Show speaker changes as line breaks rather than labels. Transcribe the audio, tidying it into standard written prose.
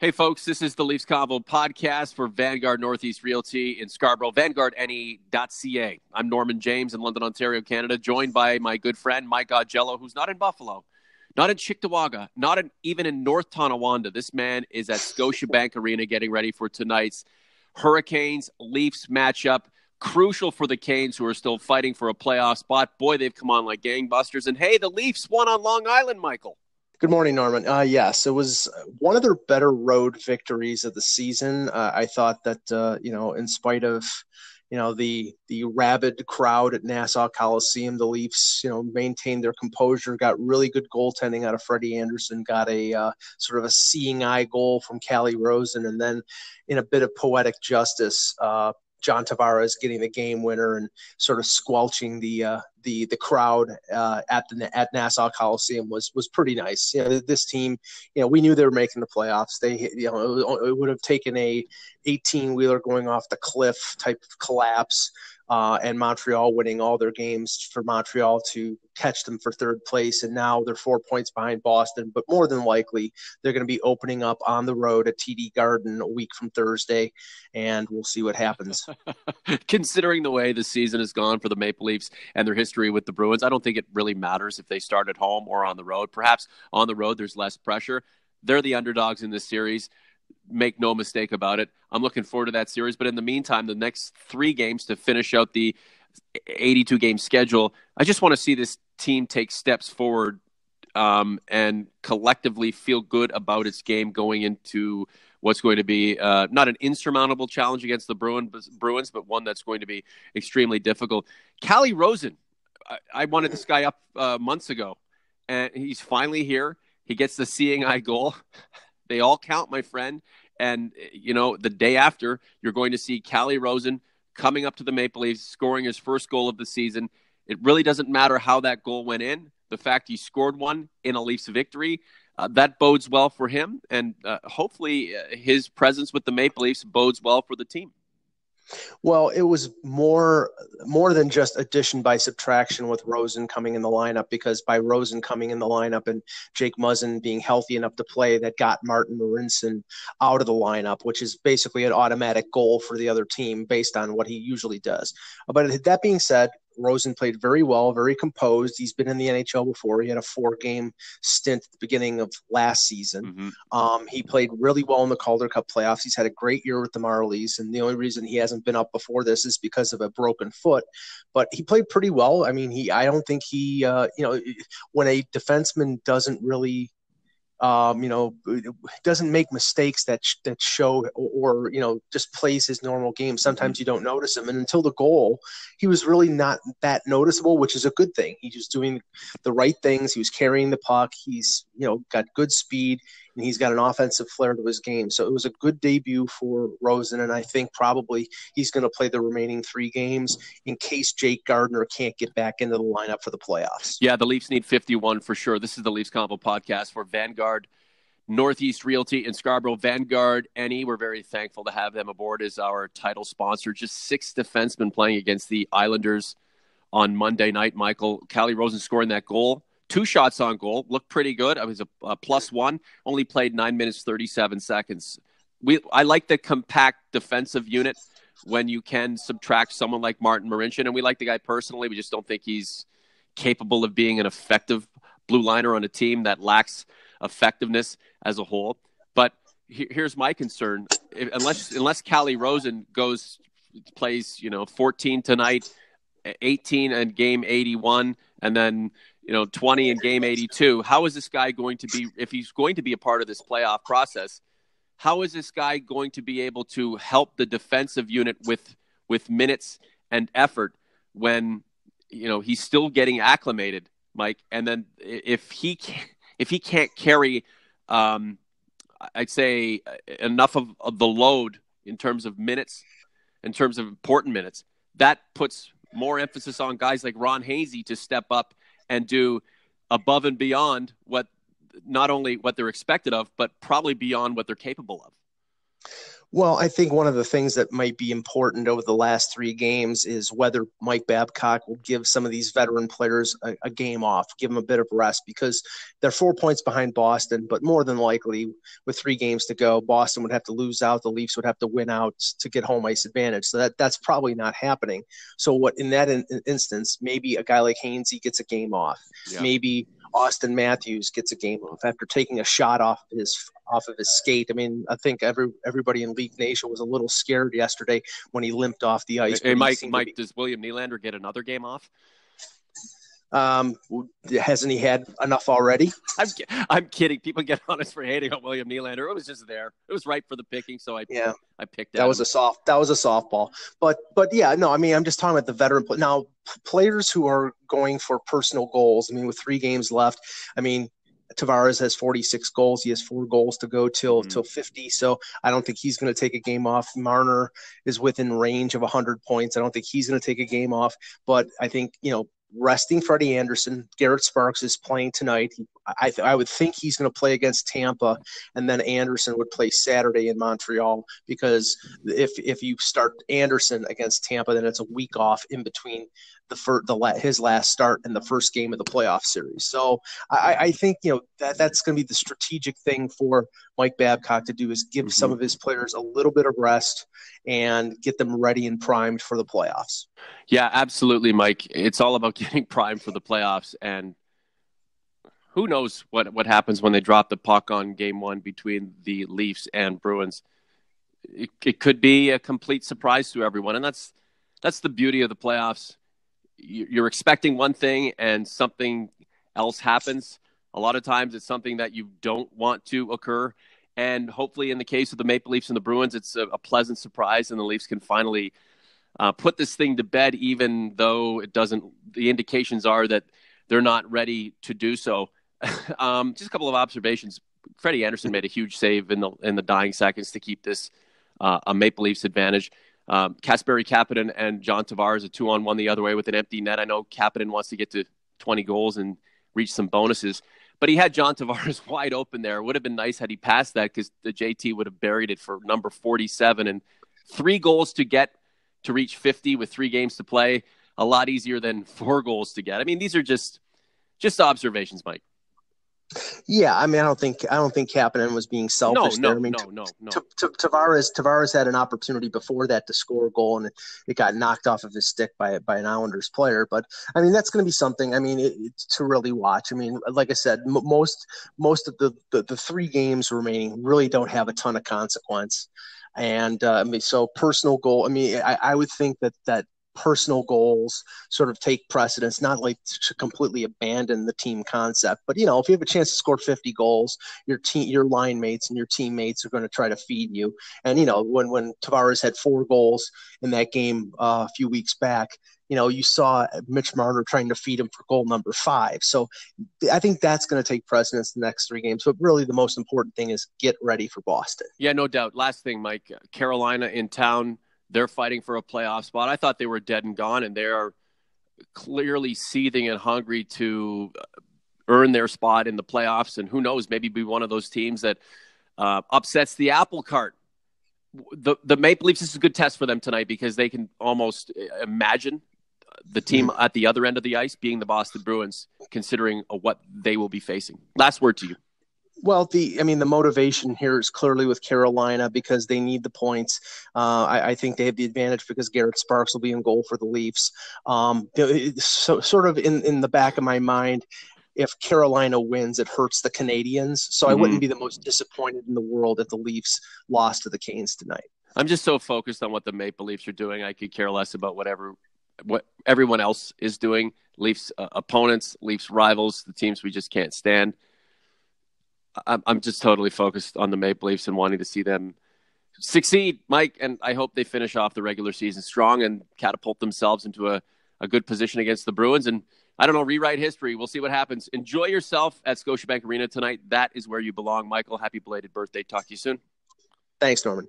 Hey, folks, this is the Leafs Convo podcast for Vanguard Northeast Realty in Scarborough, vanguardne.ca. I'm Norman James in London, Ontario, Canada, joined by my good friend Mike Augello, who's not in Buffalo, not in Cheektowaga, even in North Tonawanda. This man is at Scotiabank Arena getting ready for tonight's Hurricanes-Leafs matchup. Crucial for the Canes, who are still fighting for a playoff spot. Boy, they've come on like gangbusters. And hey, the Leafs won on Long Island, Michael.
Good morning, Norman. Yes, it was one of their better road victories of the season. I thought that, in spite of, the rabid crowd at Nassau Coliseum, the Leafs, maintained their composure, got really good goaltending out of Freddie Anderson, got a sort of a seeing eye goal from Callie Rosen, and then in a bit of poetic justice, John Tavares getting the game winner and sort of squelching the crowd at Nassau Coliseum was pretty nice. This team, we knew they were making the playoffs. It would have taken a 18-wheeler going off the cliff type of collapse and Montreal winning all their games for Montreal to catch them for third place. And now they're 4 points behind Boston, but more than likely they're going to be opening up on the road at TD Garden a week from Thursday, and we'll see what happens.
Considering the way the season has gone for the Maple Leafs and their history with the Bruins, I don't think it really matters if they start at home or on the road. Perhaps on the road there's less pressure. They're the underdogs in this series. Make no mistake about it. I'm looking forward to that series. But in the meantime, the next 3 games to finish out the 82-game schedule, I just want to see this team take steps forward and collectively feel good about its game going into what's going to be not an insurmountable challenge against the Bruins, but one that's going to be extremely difficult. Callie Rosen, I wanted this guy up months ago, and he's finally here. He gets the seeing eye goal. They all count, my friend. And, the day after, you're going to see Callie Rosen coming up to the Maple Leafs, scoring his first goal of the season. It really doesn't matter how that goal went in. The fact he scored one in a Leafs victory, that bodes well for him. And hopefully his presence with the Maple Leafs bodes well for the team.
Well, it was more than just addition by subtraction with Rosen coming in the lineup, because by Rosen coming in the lineup and Jake Muzzin being healthy enough to play, that got Martin Marincin out of the lineup, which is basically an automatic goal for the other team based on what he usually does. But that being said, Rosen played very well, very composed. He's been in the NHL before. He had a 4-game stint at the beginning of last season. Mm-hmm. He played really well in the Calder Cup playoffs. He's had a great year with the Marlies, and the only reason he hasn't been up before this is because of a broken foot. But he played pretty well. I mean, I don't think he, when a defenseman doesn't really doesn't make mistakes that show or just plays his normal game. Sometimes you don't notice him. And until the goal, he was really not that noticeable, which is a good thing. He's just doing the right things. He was carrying the puck. He's, got good speed, and he's got an offensive flair to his game. So it was a good debut for Rosen, and I think probably he's going to play the remaining 3 games in case Jake Gardiner can't get back into the lineup for the playoffs.
Yeah, the Leafs need 51 for sure. This is the Leafs Convo podcast for Vanguard Northeast Realty in Scarborough. Vanguard NE, we're very thankful to have them aboard as our title sponsor. Just 6 defensemen playing against the Islanders on Monday night. Michael, Callie Rosen scoring that goal. 2 shots on goal, looked pretty good. I was a +1, only played 9 minutes, 37 seconds. I like the compact defensive unit when you can subtract someone like Martin Marincin, and we like the guy personally. We just don't think he's capable of being an effective blue liner on a team that lacks effectiveness as a whole. But here's my concern. Unless Callie Rosen plays 14 tonight, 18 in game 81, and then 20 in game 82. How is this guy going to be, if he's going to be a part of this playoff process, how is this guy going to be able to help the defensive unit with minutes and effort when, he's still getting acclimated, Mike? And then if he can't carry, I'd say enough of the load in terms of minutes, in terms of important minutes, that puts more emphasis on guys like Ron Hainsey to step up and do above and beyond not only what they're expected of, but probably beyond what they're capable of.
Well, I think one of the things that might be important over the last three games is whether Mike Babcock will give some of these veteran players a game off, give them a bit of rest, because they're 4 points behind Boston, but more than likely with 3 games to go, Boston would have to lose out. The Leafs would have to win out to get home ice advantage. So that's probably not happening. So what in that instance, maybe a guy like Hainsey gets a game off.
Yeah.
Maybe Austin Matthews gets a game off after taking a shot off of his skate. I mean, I think everybody in League Nation was a little scared yesterday when he limped off the ice.
Hey, Mike, does William Nylander get another game off?
Hasn't he had enough already?
I'm kidding. People get on us for hating on William Nylander. It was just there. It was ripe for the picking, so I picked
that. Was a softball. But yeah, no, I mean, I'm just talking about the veteran. Now, players who are going for personal goals. I mean, with 3 games left, I mean, Tavares has 46 goals. He has 4 goals to go till 50. So I don't think he's going to take a game off. Marner is within range of 100 points. I don't think he's going to take a game off. But I think, resting Freddie Anderson, Garrett Sparks is playing tonight. I would think he's going to play against Tampa, and then Anderson would play Saturday in Montreal, because if you start Anderson against Tampa, then it's a week off in between his last start and the first game of the playoff series. So I think that's going to be the strategic thing for Mike Babcock to do, is give some of his players a little bit of rest and get them ready and primed for the playoffs.
Yeah, absolutely, Mike. It's all about getting primed for the playoffs, and who knows what happens when they drop the puck on game 1 between the Leafs and Bruins. It could be a complete surprise to everyone, and that's the beauty of the playoffs. You're expecting one thing and something else happens. A lot of times it's something that you don't want to occur, and hopefully in the case of the Maple Leafs and the Bruins, it's a pleasant surprise, and the Leafs can finally put this thing to bed, even though it doesn't. The indications are that they're not ready to do so. Just a couple of observations. Freddie Anderson made a huge save in the dying seconds to keep this a Maple Leafs advantage. Kasperi Kapanen and John Tavares, a 2-on-1 the other way with an empty net. I know Kapanen wants to get to 20 goals and reach some bonuses, but he had John Tavares wide open there. It would have been nice had he passed that, because the JT would have buried it for number 47, and 3 goals to get to reach 50 with 3 games to play. A lot easier than 4 goals to get. I mean, these are just observations, Mike.
Yeah, I mean, I don't think Kapanen was being selfish there. I mean,
no.
Tavares had an opportunity before that to score a goal, and it got knocked off of his stick by an Islanders player. But I mean, that's going to be something. I mean, to really watch. I mean, like I said, most of the 3 games remaining really don't have a ton of consequence. And I mean, so personal goal. I mean, I would think that personal goals sort of take precedence, not like to completely abandon the team concept, but if you have a chance to score 50 goals, your line mates and your teammates are going to try to feed you. And when Tavares had 4 goals in that game a few weeks back, you saw Mitch Marner trying to feed him for goal number 5. So I think that's going to take precedence the next 3 games. But really the most important thing is get ready for Boston.
Yeah, no doubt. Last thing, Mike, Carolina in town. They're fighting for a playoff spot. I thought they were dead and gone, and they are clearly seething and hungry to earn their spot in the playoffs. And who knows, maybe be one of those teams that upsets the apple cart. The Maple Leafs, this is a good test for them tonight, because they can almost imagine the team at the other end of the ice being the Boston Bruins, considering what they will be facing. Last word to you.
Well, the motivation here is clearly with Carolina, because they need the points. I think they have the advantage because Garrett Sparks will be in goal for the Leafs. So sort of in the back of my mind, if Carolina wins, it hurts the Canadiens. So I wouldn't be the most disappointed in the world if the Leafs lost to the Canes tonight.
I'm just so focused on what the Maple Leafs are doing. I could care less about what everyone else is doing. Leafs opponents, Leafs rivals, the teams we just can't stand. I'm just totally focused on the Maple Leafs and wanting to see them succeed, Mike, and I hope they finish off the regular season strong and catapult themselves into a good position against the Bruins and, I don't know, rewrite history. We'll see what happens. Enjoy yourself at Scotiabank Arena tonight. That is where you belong. Michael, happy belated birthday. Talk to you soon.
Thanks, Norman.